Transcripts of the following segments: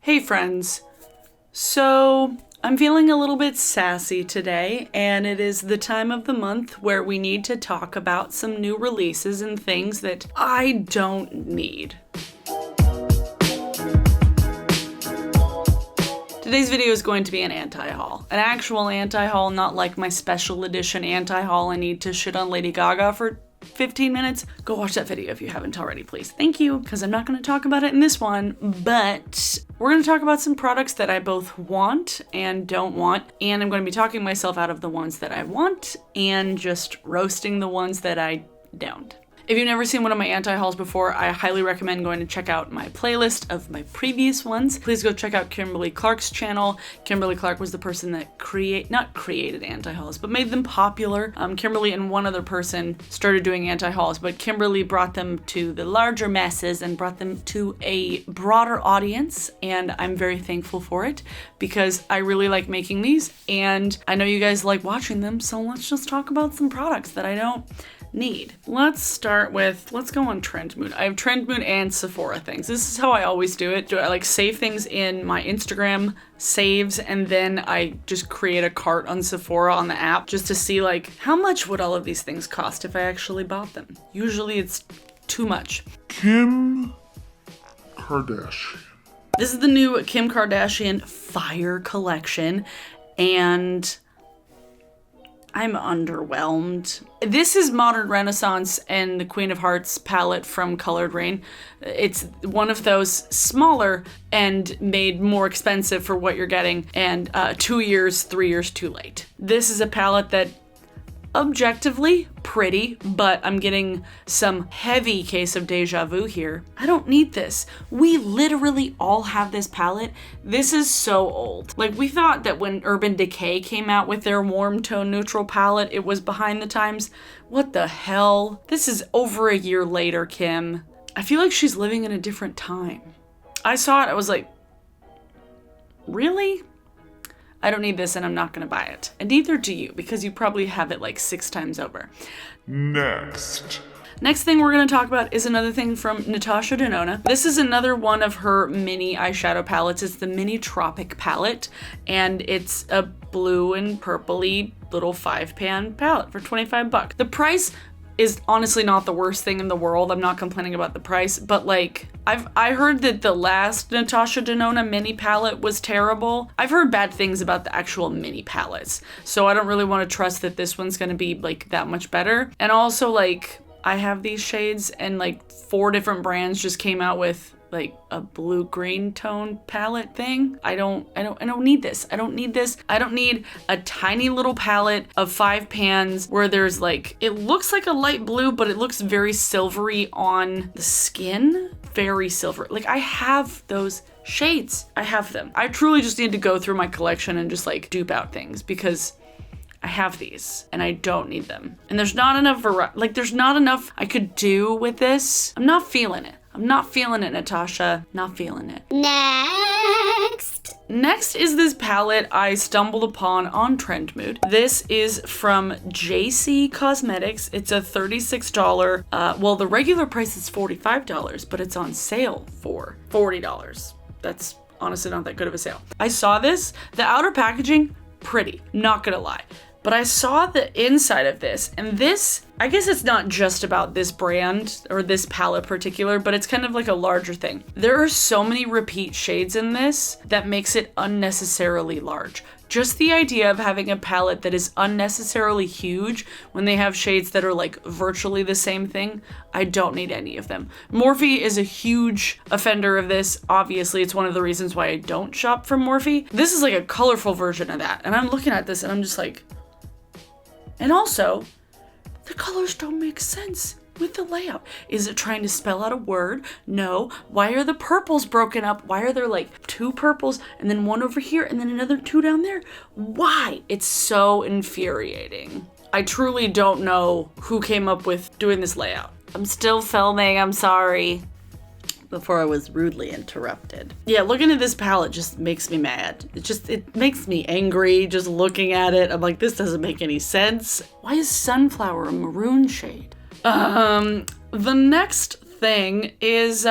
Hey friends, so I'm feeling a little bit sassy today, and it is the time of the month where we need to talk about some new releases and things that I don't need. Today's video is going to be an anti-haul. An actual anti-haul, not like my special edition anti-haul I need to shit on Lady Gaga for 15 minutes. Go watch that video if you haven't already, please. Thank you, because I'm not going to talk about it in this one, but we're going to talk about some products that I both want and don't want, and I'm going to be talking myself out of the ones that I want and just roasting the ones that I don't. If you've never seen one of my anti-hauls before, I highly recommend going to check out my playlist of my previous ones. Please go check out Kimberly Clark's channel. Kimberly Clark was the person that not created anti-hauls, but made them popular. Kimberly and one other person started doing anti-hauls, but Kimberly brought them to the larger masses and brought them to a broader audience, and I'm very thankful for it because I really like making these, and I know you guys like watching them, so let's just talk about some products that I don't need. Let's go on Trend Mood. I have Trend Mood and Sephora things. This is how I always do it. I like save things in my Instagram saves, and then I just create a cart on Sephora on the app just to see like how much would all of these things cost if I actually bought them. Usually it's too much. Kim Kardashian. This is the new Kim Kardashian Fire collection, and I'm underwhelmed. This is Modern Renaissance and the Queen of Hearts palette from Colored Rain. It's one of those smaller and made more expensive for what you're getting, and 3 years too late. This is a palette that objectively pretty, but I'm getting some heavy case of deja vu here. I don't need this. We literally all have this palette. This is so old. Like, we thought that when Urban Decay came out with their warm tone neutral palette, it was behind the times. What the hell? This is over a year later, Kim. I feel like she's living in a different time. I saw it, I was like, really? I don't need this and I'm not gonna buy it. And neither do you, because you probably have it like 6 times over. Next thing we're gonna talk about is another thing from Natasha Denona. This is another one of her mini eyeshadow palettes. It's the mini Tropic palette, and it's a blue and purpley little 5-pan palette for 25 bucks. The price is honestly not the worst thing in the world. I'm not complaining about the price, but like, I heard that the last Natasha Denona mini palette was terrible. I've heard bad things about the actual mini palettes, so I don't really want to trust that this one's gonna be like that much better. And also, like, I have these shades and like 4 different brands just came out with like a blue-green tone palette thing. I don't need this. I don't need this. I don't need a tiny little palette of 5 pans where there's like, it looks like a light blue, but it looks very silvery on the skin. Very silver. Like, I have those shades. I have them. I truly just need to go through my collection and just like dupe out things because I have these and I don't need them. And there's not enough there's not enough I could do with this. I'm not feeling it. I'm not feeling it, Natasha. Not feeling it. Next is this palette I stumbled upon on Trend Mood. This is from JC Cosmetics. It's a $36, well, the regular price is $45, but it's on sale for $40. That's honestly not that good of a sale. I saw this, the outer packaging, pretty, not gonna lie. But I saw the inside of this, and this, I guess it's not just about this brand or this palette particular, but it's kind of like a larger thing. There are so many repeat shades in this that makes it unnecessarily large. Just the idea of having a palette that is unnecessarily huge when they have shades that are like virtually the same thing, I don't need any of them. Morphe is a huge offender of this. Obviously, it's one of the reasons why I don't shop from Morphe. This is like a colorful version of that, and I'm looking at this and I'm just like, and also, the colors don't make sense with the layout. Is it trying to spell out a word? No. Why are the purples broken up? Why are there like 2 purples and then 1 over here and then another 2 down there? Why? It's so infuriating. I truly don't know who came up with doing this layout. I'm still filming, I'm sorry. Before I was rudely interrupted. Yeah, looking at this palette just makes me mad. It makes me angry just looking at it. I'm like, this doesn't make any sense. Why is Sunflower a maroon shade? The next thing is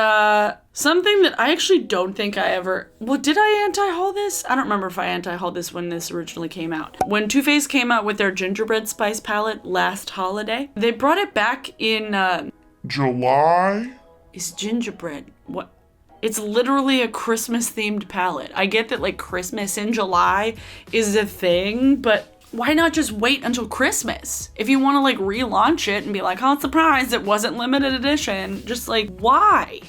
Something that I actually don't think I ever... Well, did I anti-haul this? I don't remember if I anti-hauled this when this originally came out. When Too Faced came out with their Gingerbread Spice palette last holiday, they brought it back in... July? Is Gingerbread... What? It's literally a Christmas-themed palette. I get that, like, Christmas in July is a thing, but... Why not just wait until Christmas? If you want to, like, relaunch it and be like, oh, surprise, it wasn't limited edition. Just, like, why?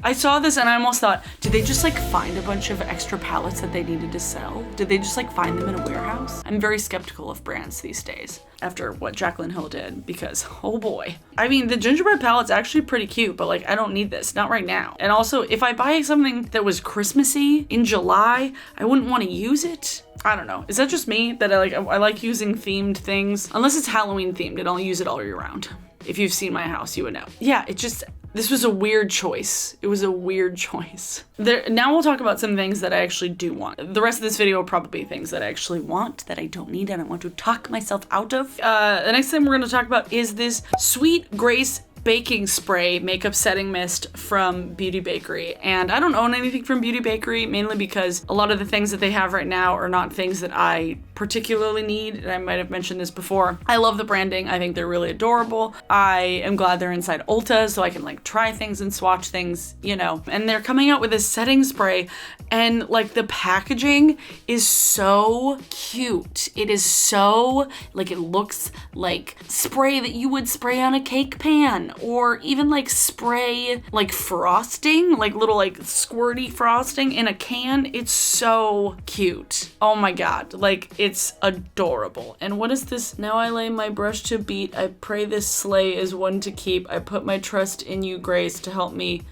I saw this and I almost thought, did they just like find a bunch of extra palettes that they needed to sell? Did they just like find them in a warehouse? I'm very skeptical of brands these days after what Jaclyn Hill did because, oh boy. I mean, the Gingerbread palette's actually pretty cute, but like, I don't need this, not right now. And also, if I buy something that was Christmassy in July, I wouldn't want to use it. I don't know. Is that just me that I like using themed things? Unless it's Halloween themed and I'll use it all year round. If you've seen my house, you would know. Yeah, it just... This was a weird choice. It was a weird choice. Now we'll talk about some things that I actually do want. The rest of this video will probably be things that I actually want, that I don't need, and I want to talk myself out of. The next thing we're gonna talk about is this Sweet Grace baking spray makeup setting mist from Beauty Bakery. And I don't own anything from Beauty Bakery, mainly because a lot of the things that they have right now are not things that I particularly need, and I might have mentioned this before. I love the branding. I think they're really adorable. I am glad they're inside Ulta so I can like try things and swatch things, you know. And they're coming out with a setting spray and like the packaging is so cute. It is so, like it looks like spray that you would spray on a cake pan or even like spray like frosting, like little like squirty frosting in a can. It's so cute. Oh my God, like it's adorable. And what is this? Now I lay my brush to beat. I pray this sleigh is one to keep. I put my trust in you, Grace, to help me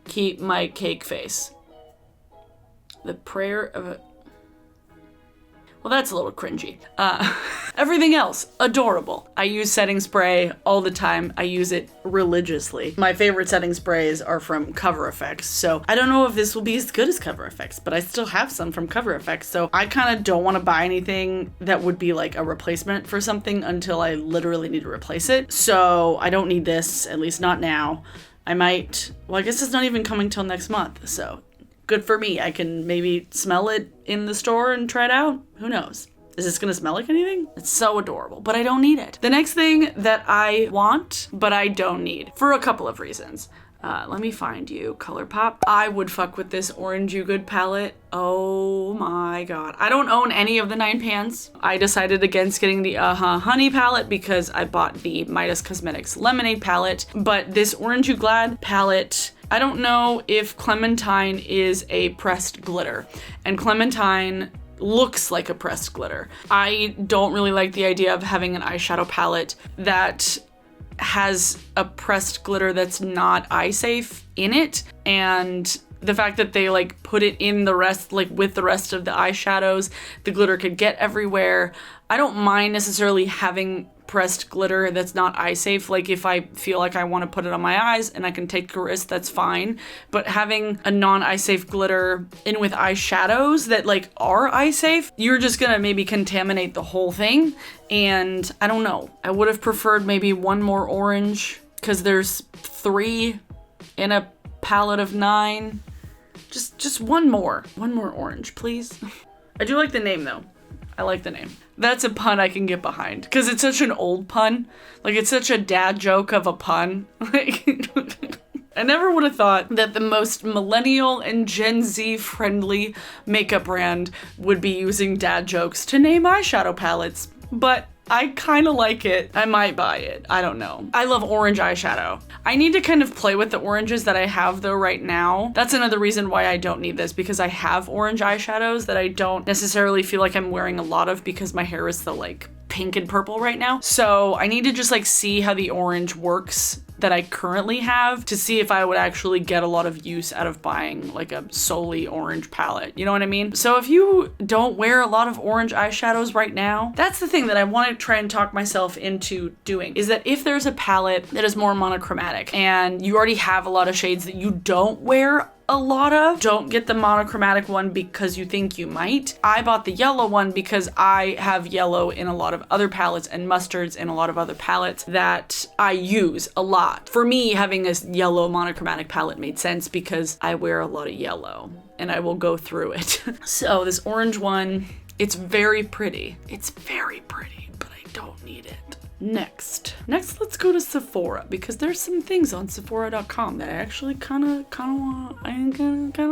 keep my cake face. The prayer of a... Well, that's a little cringy. Everything else, adorable. I use setting spray all the time. I use it religiously. My favorite setting sprays are from Cover FX, so I don't know if this will be as good as Cover FX, but I still have some from Cover FX, so I kind of don't want to buy anything that would be like a replacement for something until I literally need to replace it. So I don't need this, at least not now. I might, well, I guess it's not even coming till next month, so good for me. I can maybe smell it in the store and try it out. Who knows? Is this gonna smell like anything? It's so adorable, but I don't need it. The next thing that I want, but I don't need, for a couple of reasons. Let me find you, ColourPop. I would fuck with this Orange You Good palette. Oh my God. I don't own any of the 9 pans. I decided against getting the Honey palette because I bought the Midas Cosmetics Lemonade palette, but this Orange You Glad palette, I don't know if Clementine is a pressed glitter, and Clementine looks like a pressed glitter. I don't really like the idea of having an eyeshadow palette that has a pressed glitter that's not eye safe in it, and the fact that they like put it in the rest, like with the rest of the eyeshadows, the glitter could get everywhere. I don't mind necessarily having pressed glitter that's not eye safe. Like if I feel like I want to put it on my eyes and I can take a risk, that's fine. But having a non-eye safe glitter in with eyeshadows that like are eye safe, you're just gonna maybe contaminate the whole thing. And I don't know. I would have preferred maybe one more orange because there's 3 in a palette of 9. Just one more orange, please. I do like the name though. I like the name. That's a pun I can get behind because it's such an old pun. Like it's such a dad joke of a pun. Like I never would have thought that the most millennial and Gen Z friendly makeup brand would be using dad jokes to name eyeshadow palettes, but I kind of like it. I might buy it. I don't know. I love orange eyeshadow. I need to kind of play with the oranges that I have though right now. That's another reason why I don't need this, because I have orange eyeshadows that I don't necessarily feel like I'm wearing a lot of because my hair is so like pink and purple right now. So I need to just like see how the orange works that I currently have to see if I would actually get a lot of use out of buying like a solely orange palette. You know what I mean? So if you don't wear a lot of orange eyeshadows right now, that's the thing that I want to try and talk myself into doing, is that if there's a palette that is more monochromatic and you already have a lot of shades that you don't wear a lot of, don't get the monochromatic one because you think you might. I bought the yellow one because I have yellow in a lot of other palettes and mustards in a lot of other palettes that I use a lot. hot. For me, having a yellow monochromatic palette made sense because I wear a lot of yellow and I will go through it. So this orange one, it's very pretty. It's very pretty, but I don't need it. Next, let's go to Sephora because there's some things on Sephora.com that I actually kind of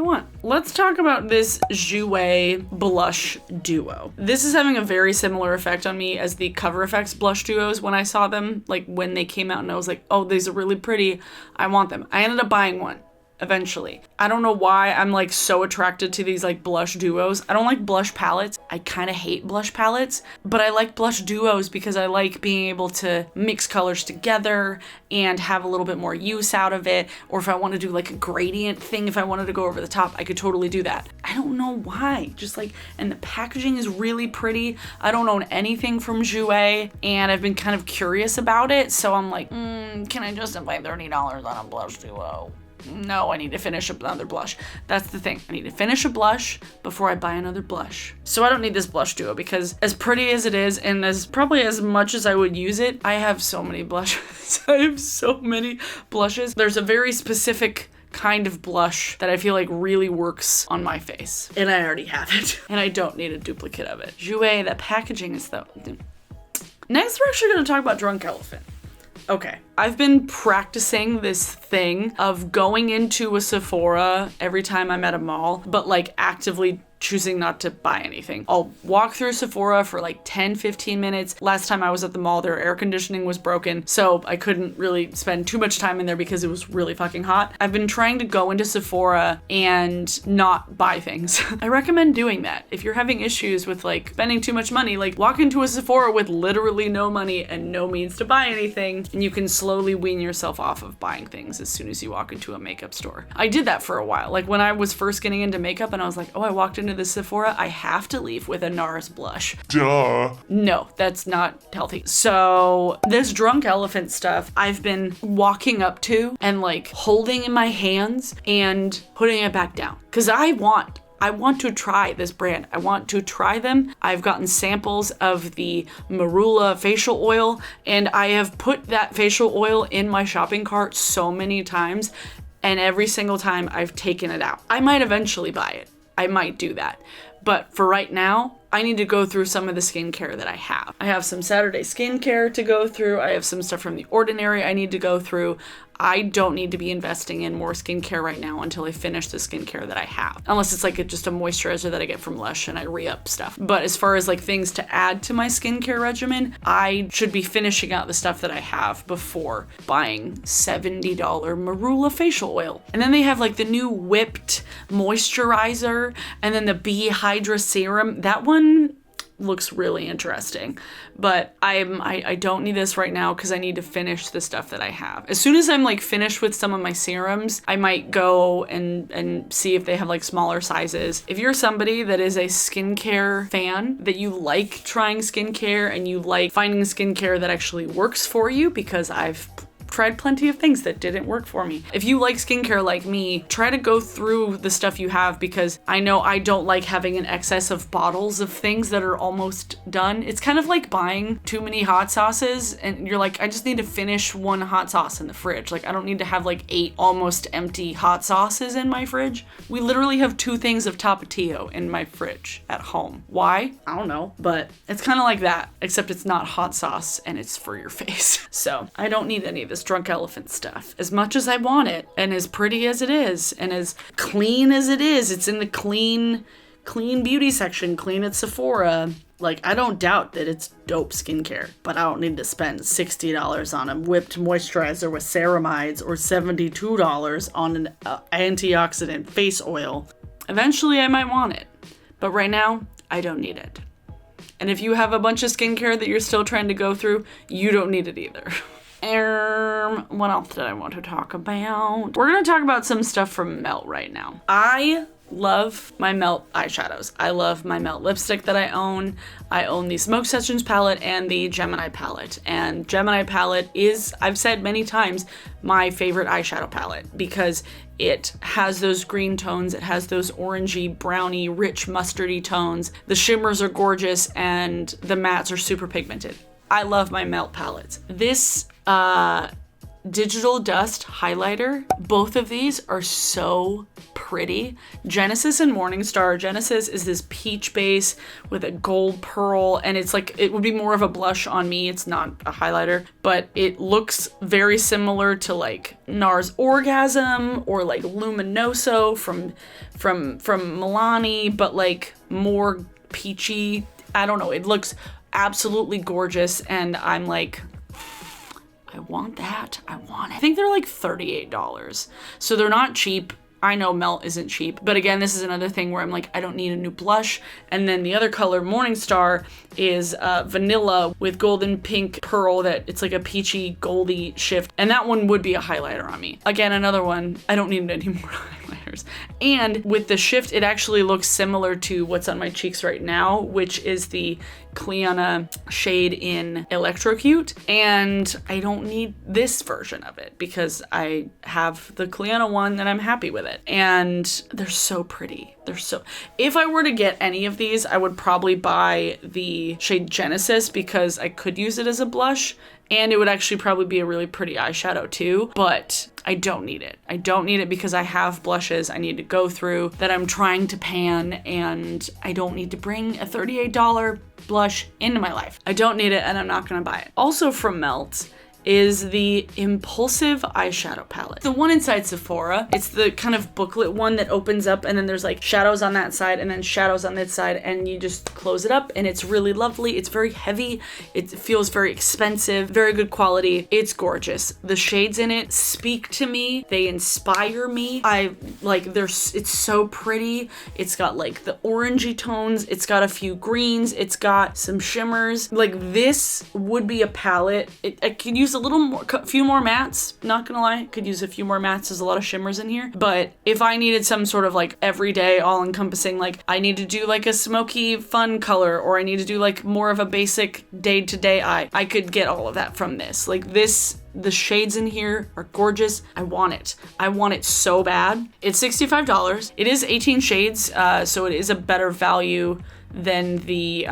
want. Let's talk about this Ziwei Blush Duo. This is having a very similar effect on me as the Cover FX blush duos when I saw them, like when they came out and I was like, oh, these are really pretty. I want them. I ended up buying one. Eventually. I don't know why I'm like so attracted to these like blush duos. I don't like blush palettes. I kind of hate blush palettes, but I like blush duos because I like being able to mix colors together and have a little bit more use out of it. Or if I want to do like a gradient thing, if I wanted to go over the top, I could totally do that. I don't know why. Just like, and the packaging is really pretty. I don't own anything from Ziwei and I've been kind of curious about it. So I'm like, can I justify $30 on a blush duo? No, I need to finish another blush. That's the thing. I need to finish a blush before I buy another blush. So I don't need this blush duo because as pretty as it is and as probably as much as I would use it, I have so many blushes. I have so many blushes. There's a very specific kind of blush that I feel like really works on my face. And I already have it. And I don't need a duplicate of it. Ziwei, the packaging is though. Next, we're actually going to talk about Drunk Elephant. Okay, I've been practicing this thing of going into a Sephora every time I'm at a mall, but like actively choosing not to buy anything. I'll walk through Sephora for like 10-15 minutes. Last time I was at the mall, their air conditioning was broken, so I couldn't really spend too much time in there because it was really fucking hot. I've been trying to go into Sephora and not buy things. I recommend doing that. If you're having issues with like spending too much money, like walk into a Sephora with literally no money and no means to buy anything, and you can slowly wean yourself off of buying things as soon as you walk into a makeup store. I did that for a while. Like when I was first getting into makeup and I was like, oh, I walked into the Sephora, I have to leave with a NARS blush. Duh. No, that's not healthy. So this Drunk Elephant stuff I've been walking up to and like holding in my hands and putting it back down because I want to try this brand. I want to try them. I've gotten samples of the Marula facial oil and I have put that facial oil in my shopping cart so many times and every single time I've taken it out. I might eventually buy it. I might do that. But for right now, I need to go through some of the skincare that I have. I have some Saturday skincare to go through. I have some stuff from The Ordinary I need to go through. I don't need to be investing in more skincare right now until I finish the skincare that I have. Unless it's like just a moisturizer that I get from Lush and I re-up stuff. But as far as like things to add to my skincare regimen, I should be finishing out the stuff that I have before buying $70 Marula facial oil. And then they have like the new whipped moisturizer and then the Bee Hydra serum. That one looks really interesting, but I don't need this right now because I need to finish the stuff that I have. As soon as I'm like finished with some of my serums, I might go and see if they have like smaller sizes. If you're somebody that is a skincare fan, that you like trying skincare and you like finding skincare that actually works for you, because I've tried plenty of things that didn't work for me. If you like skincare like me, try to go through the stuff you have, because I know I don't like having an excess of bottles of things that are almost done. It's kind of like buying too many hot sauces and you're like, I just need to finish one hot sauce in the fridge. Like I don't need to have like 8 almost empty hot sauces in my fridge. We literally have 2 things of Tapatio in my fridge at home. Why? I don't know, but it's kind of like that, except it's not hot sauce and it's for your face. So I don't need any of this Drunk Elephant stuff. As much as I want it, and as pretty as it is, and as clean as it is, it's in the clean beauty section, clean at Sephora. Like, I don't doubt that it's dope skincare, but I don't need to spend $60 on a whipped moisturizer with ceramides or $72 on an antioxidant face oil. Eventually, I might want it, but right now, I don't need it. And if you have a bunch of skincare that you're still trying to go through, you don't need it either. What else did I want to talk about? We're going to talk about some stuff from Melt right now. I love my Melt eyeshadows. I love my Melt lipstick that I own. I own the Smoke Sessions palette and the Gemini palette. And Gemini palette is, I've said many times, my favorite eyeshadow palette because it has those green tones, it has those orangey, browny, rich, mustardy tones. The shimmers are gorgeous and the mattes are super pigmented. I love my Melt palettes. This Digital Dust highlighter. Both of these are so pretty. Genesis and Morningstar. Genesis is this peach base with a gold pearl, and it's like, it would be more of a blush on me. It's not a highlighter, but it looks very similar to like NARS Orgasm or like Luminoso from Milani, but like more peachy. I don't know. It looks absolutely gorgeous, and I'm like, I want that. I want it. I think they're like $38. So they're not cheap. I know Melt isn't cheap, but again, this is another thing where I'm like, I don't need a new blush. And then the other color, Morningstar, is vanilla with golden pink pearl, that it's like a peachy goldy shift. And that one would be a highlighter on me. Again, another one, I don't need any more highlighters. And with the shift, it actually looks similar to what's on my cheeks right now, which is the Cleana shade in Electrocute. And I don't need this version of it because I have the Cleana one and I'm happy with it. And they're so pretty. If I were to get any of these, I would probably buy the shade Genesis because I could use it as a blush, and it would actually probably be a really pretty eyeshadow too, but I don't need it. I don't need it because I have blushes I need to go through that I'm trying to pan, and I don't need to bring a $38 blush into my life. I don't need it, and I'm not gonna buy it. Also from Melt is the Impulsive eyeshadow palette. The one inside Sephora. It's the kind of booklet one that opens up and then there's like shadows on that side and then shadows on this side, and you just close it up and it's really lovely. It's very heavy. It feels very expensive, very good quality. It's gorgeous. The shades in it speak to me. They inspire me. It's so pretty. It's got like the orangey tones. It's got a few greens. It's got some shimmers. Like, this would be a palette. I could use a few more mattes, not gonna lie. Could use a few more mattes. There's a lot of shimmers in here. But if I needed some sort of like everyday all-encompassing, like I need to do like a smoky fun color, or I need to do like more of a basic day-to-day eye, I could get all of that from this. Like this, the shades in here are gorgeous. I want it. I want it so bad. It's $65. It is 18 shades, so it is a better value than the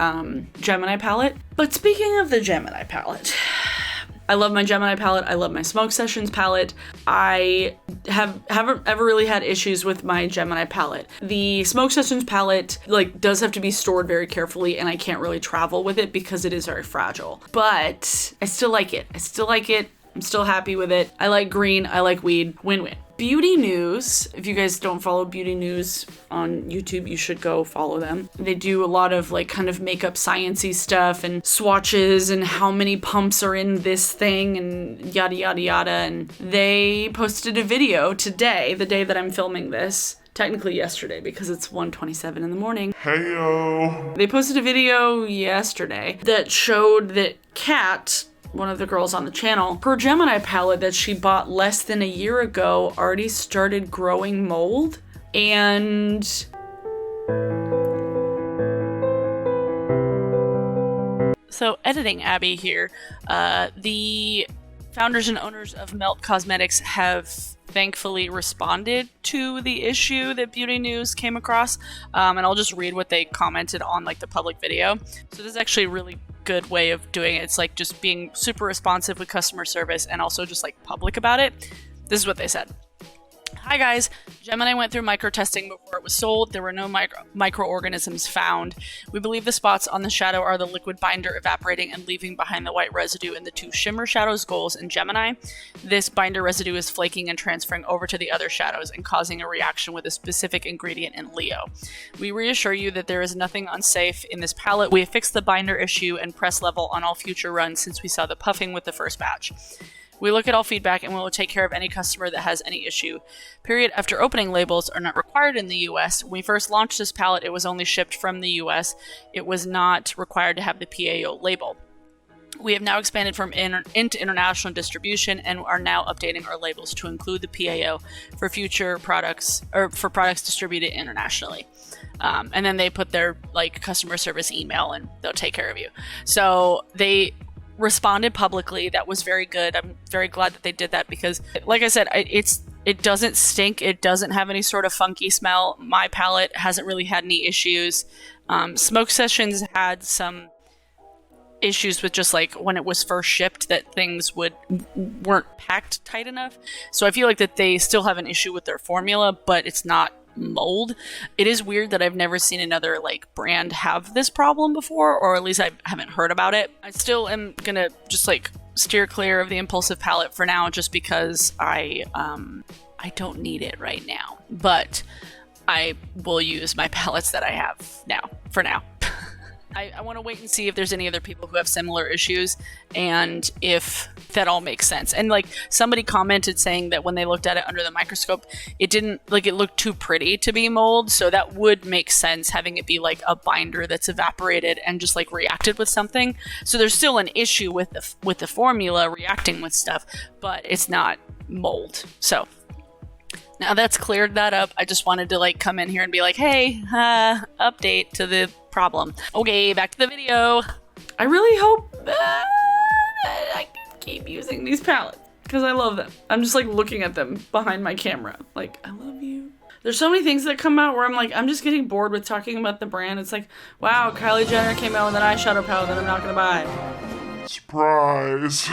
Gemini palette. But speaking of the Gemini palette, I love my Gemini palette. I love my Smoke Sessions palette. I haven't ever really had issues with my Gemini palette. The Smoke Sessions palette does have to be stored very carefully, and I can't really travel with it because it is very fragile. But I still like it. I'm still happy with it. I like green. I like weed. Win-win. Beauty News. If you guys don't follow Beauty News on YouTube, you should go follow them. They do a lot of like kind of makeup sciencey stuff and swatches and how many pumps are in this thing and yada yada yada. And they posted a video today, the day that I'm filming this. Technically yesterday because it's 1:27 in the morning. Heyo. They posted a video yesterday that showed that Kat, one of the girls on the channel, her Gemini palette that she bought less than a year ago already started growing mold. And so, editing Abby here, the founders and owners of Melt Cosmetics have thankfully responded to the issue that Beauty News came across, and I'll just read what they commented on like the public video. So this is actually a really good way of doing it. It's like just being super responsive with customer service and also just like public about it. This is what they said. Hi guys, Gemini went through micro-testing before it was sold. There were no microorganisms found. We believe the spots on the shadow are the liquid binder evaporating and leaving behind the white residue in the two shimmer shadows, Goals and Gemini. This binder residue is flaking and transferring over to the other shadows and causing a reaction with a specific ingredient in Leo. We reassure you that there is nothing unsafe in this palette. We have fixed the binder issue and press level on all future runs since we saw the puffing with the first batch. We look at all feedback and we will take care of any customer that has any issue. Period. After opening labels are not required in the US. When we first launched this palette, it was only shipped from the US. It was not required to have the PAO label. We have now expanded into international distribution and are now updating our labels to include the PAO for future products, or for products distributed internationally. And then they put their like customer service email and they'll take care of you. So they responded publicly. That was very good. I'm very glad that they did that because, like I said, it doesn't stink. It doesn't have any sort of funky smell. My palette hasn't really had any issues. Smoke Sessions had some issues with just like when it was first shipped that things weren't packed tight enough. So I feel like that they still have an issue with their formula, but it's not mold. It is weird that I've never seen another like brand have this problem before, or at least I haven't heard about it. I still am gonna just like steer clear of the Impulsive palette for now, just because I don't need it right now. But I will use my palettes that I have now, for now. I want to wait and see if there's any other people who have similar issues and if that all makes sense. And like somebody commented saying that when they looked at it under the microscope, it didn't, like, it looked too pretty to be mold. So that would make sense, having it be like a binder that's evaporated and just like reacted with something. So there's still an issue with the formula reacting with stuff, but it's not mold. So now that's cleared that up. I just wanted to like come in here and be like, hey, update to the problem. Okay, back to the video. I really hope I can keep using these palettes because I love them. I'm just like looking at them behind my camera. Like, I love you. There's so many things that come out where I'm like, I'm just getting bored with talking about the brand. It's like, wow, Kylie Jenner came out with an eyeshadow palette that I'm not gonna buy. Surprise.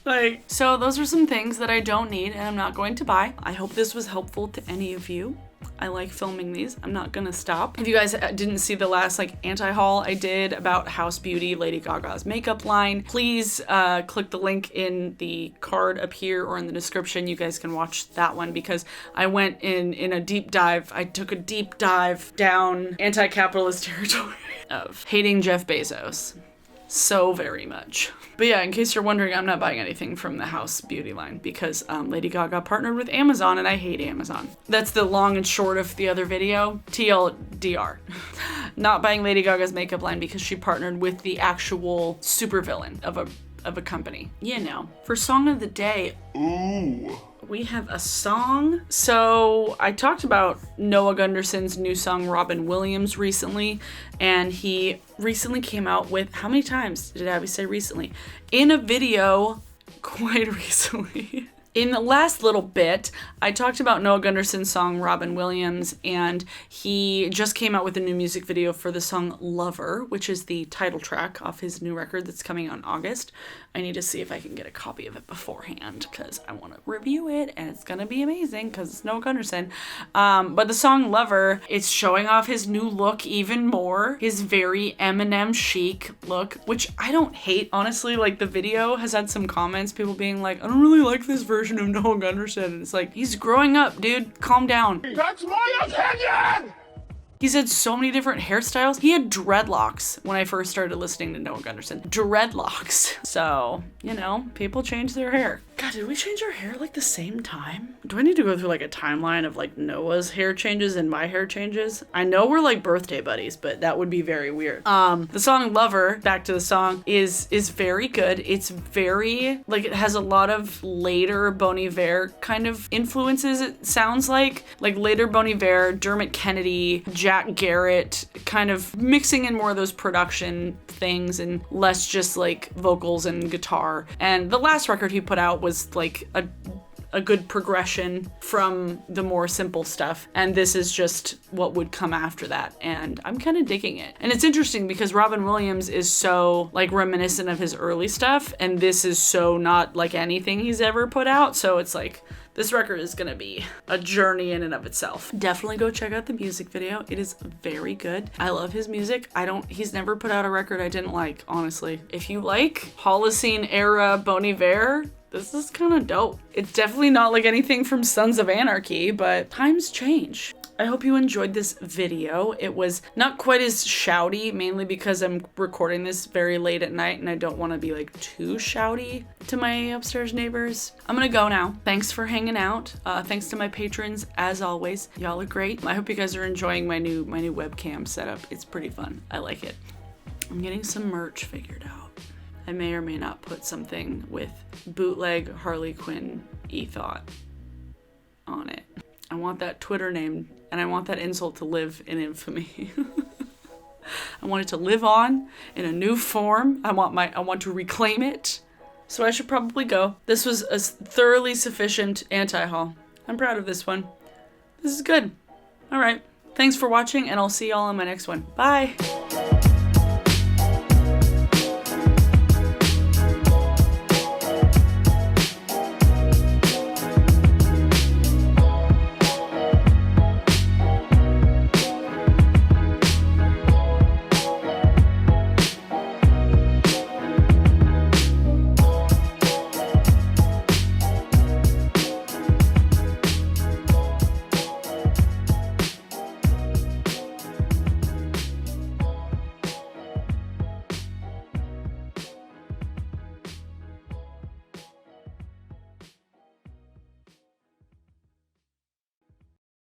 Like, so those are some things that I don't need and I'm not going to buy. I hope this was helpful to any of you. I like filming these. I'm not gonna stop. If you guys didn't see the last like anti-haul I did about House Beauty, Lady Gaga's makeup line, please click the link in the card up here or in the description. You guys can watch that one because I went in a deep dive. I took a deep dive down anti-capitalist territory of hating Jeff Bezos so very much. But yeah, in case you're wondering, I'm not buying anything from the House Beauty line because Lady Gaga partnered with Amazon and I hate Amazon. That's the long and short of the other video. TLDR. Not buying Lady Gaga's makeup line because she partnered with the actual supervillain of a company. You know. For song of the day, Ooh. we have a song. So I talked about Noah Gundersen's new song, Robin Williams, recently. And he recently came out with, how many times did Abby say recently? In a video quite recently. In the last little bit, I talked about Noah Gundersen's song, Robin Williams, and he just came out with a new music video for the song Lover, which is the title track off his new record that's coming out in August. I need to see if I can get a copy of it beforehand because I want to review it and it's going to be amazing because it's Noah Gundersen. But the song Lover, it's showing off his new look even more, his very Eminem chic look, which I don't hate, honestly. Like, the video has had some comments, people being like, I don't really like this version of Noah Gundersen. And it's like, he's growing up, dude. Calm down. That's my opinion! He's had so many different hairstyles. He had dreadlocks when I first started listening to Noah Gundersen. Dreadlocks. So, you know, people change their hair. God, did we change our hair like the same time? Do I need to go through like a timeline of like Noah's hair changes and my hair changes? I know we're like birthday buddies, but that would be very weird. The song Lover, back to the song, is very good. It's very, like, it has a lot of later Bon Iver kind of influences, it sounds like later Bon Iver, Dermot Kennedy, Jack Garrett, kind of mixing in more of those production things and less just like vocals and guitar. And the last record he put out was like a good progression from the more simple stuff, and this is just what would come after that, and I'm kind of digging it. And it's interesting because Robin Williams is so like reminiscent of his early stuff, and this is so not like anything he's ever put out, so it's like, this record is gonna be a journey in and of itself. Definitely go check out the music video. It is very good. I love his music. He's never put out a record I didn't like, honestly. If you like Holocene era Bon Iver, this is kind of dope. It's definitely not like anything from Sons of Anarchy, but times change. I hope you enjoyed this video. It was not quite as shouty, mainly because I'm recording this very late at night and I don't want to be like too shouty to my upstairs neighbors. I'm gonna go now. Thanks for hanging out. Thanks to my patrons, as always. Y'all are great. I hope you guys are enjoying my new webcam setup. It's pretty fun. I like it. I'm getting some merch figured out. I may or may not put something with bootleg Harley Quinn ethos on it. I want that Twitter name and I want that insult to live in infamy. I want it to live on in a new form. I want to reclaim it. So I should probably go. This was a thoroughly sufficient anti-haul. I'm proud of this one. This is good. All right. Thanks for watching and I'll see y'all on my next one. Bye.